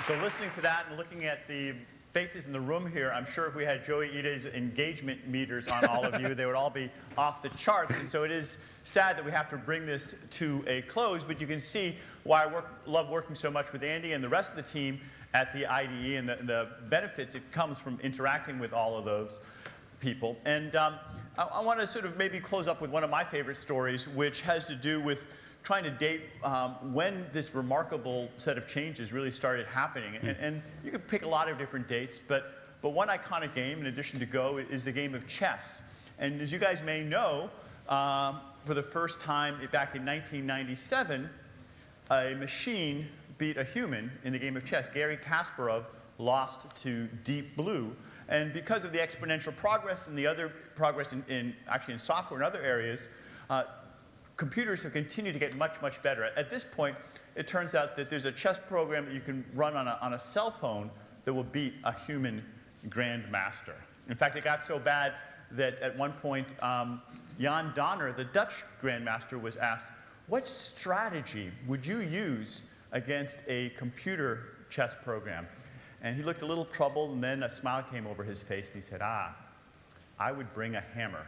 So listening to that and looking at the faces in the room here, I'm sure if we had Joey Ide's engagement meters on all of you, they would all be off the charts. And so it is sad that we have to bring this to a close, but you can see why I love working so much with Andy and the rest of the team at the IDE and the benefits it comes from interacting with all of those people. And I want to sort of maybe close up with one of my favorite stories, which has to do with trying to date when this remarkable set of changes really started happening. And you could pick a lot of different dates, but one iconic game, in addition to Go, is the game of chess. And as you guys may know, for the first time back in 1997, a machine beat a human in the game of chess. Garry Kasparov lost to Deep Blue. And because of the exponential progress and the other progress in software and other areas, computers have continued to get much, much better. At this point, it turns out that there's a chess program that you can run on a cell phone that will beat a human grandmaster. In fact, it got so bad that at one point, Jan Donner, the Dutch grandmaster, was asked, what strategy would you use against a computer chess program? And he looked a little troubled, and then a smile came over his face, and he said, I would bring a hammer.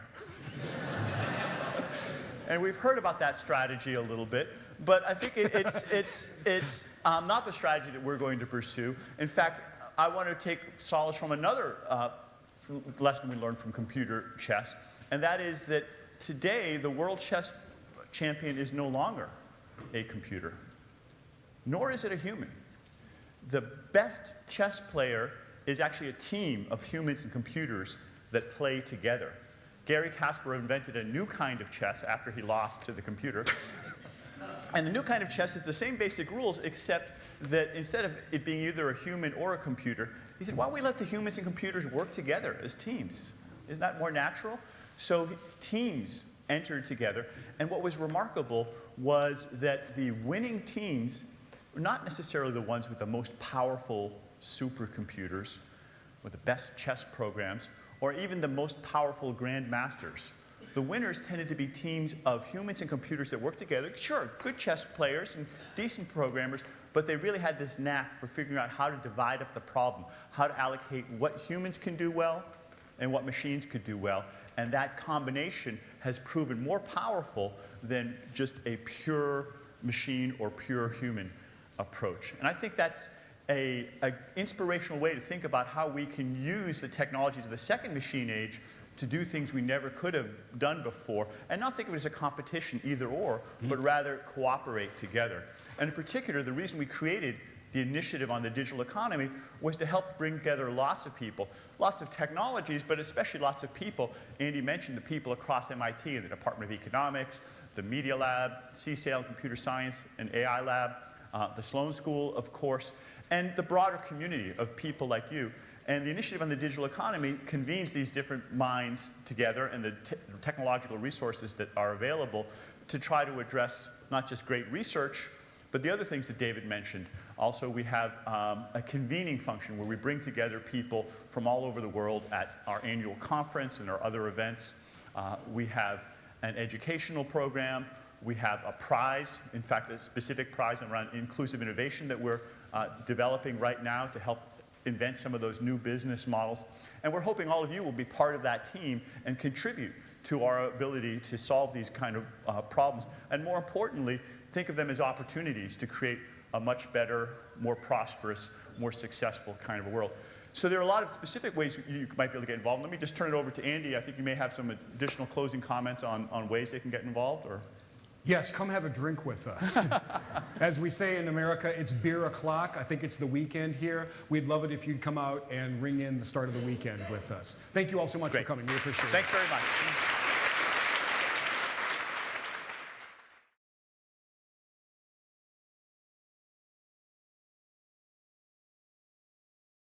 And we've heard about that strategy a little bit, but I think it's not the strategy that we're going to pursue. In fact, I want to take solace from another lesson we learned from computer chess, and that is that today the world chess champion is no longer a computer, nor is it a human. The best chess player is actually a team of humans and computers that play together. Garry Kasparov invented a new kind of chess after he lost to the computer. And the new kind of chess has the same basic rules, except that instead of it being either a human or a computer, he said, why don't we let the humans and computers work together as teams? Isn't that more natural? So teams entered together, and what was remarkable was that the winning teams were not necessarily the ones with the most powerful supercomputers or the best chess programs, or even the most powerful grandmasters. The winners tended to be teams of humans and computers that worked together. Sure, good chess players and decent programmers, but they really had this knack for figuring out how to divide up the problem, how to allocate what humans can do well and what machines could do well. And that combination has proven more powerful than just a pure machine or pure human approach. And I think that's an inspirational way to think about how we can use the technologies of the second machine age to do things we never could have done before, and not think of it as a competition either or, but rather cooperate together. And in particular, the reason we created the initiative on the digital economy was to help bring together lots of people, lots of technologies, but especially lots of people. Andy mentioned the people across MIT and the Department of Economics, the Media Lab, CSAIL Computer Science and AI Lab, the Sloan School, of course, and the broader community of people like you. And the initiative on the digital economy convenes these different minds together and the technological resources that are available to try to address not just great research, but the other things that David mentioned. Also, we have a convening function where we bring together people from all over the world at our annual conference and our other events. We have an educational program. We have a prize, in fact, a specific prize around inclusive innovation that we're developing right now to help invent some of those new business models. And we're hoping all of you will be part of that team and contribute to our ability to solve these kind of problems. And more importantly, think of them as opportunities to create a much better, more prosperous, more successful kind of a world. So there are a lot of specific ways you might be able to get involved. Let me just turn it over to Andy. I think you may have some additional closing comments on ways they can get involved, or? Yes, come have a drink with us. As we say in America, it's beer o'clock. I think it's the weekend here. We'd love it if you'd come out and ring in the start of the weekend with us. Thank you all so much for coming. We appreciate it. Thanks very much.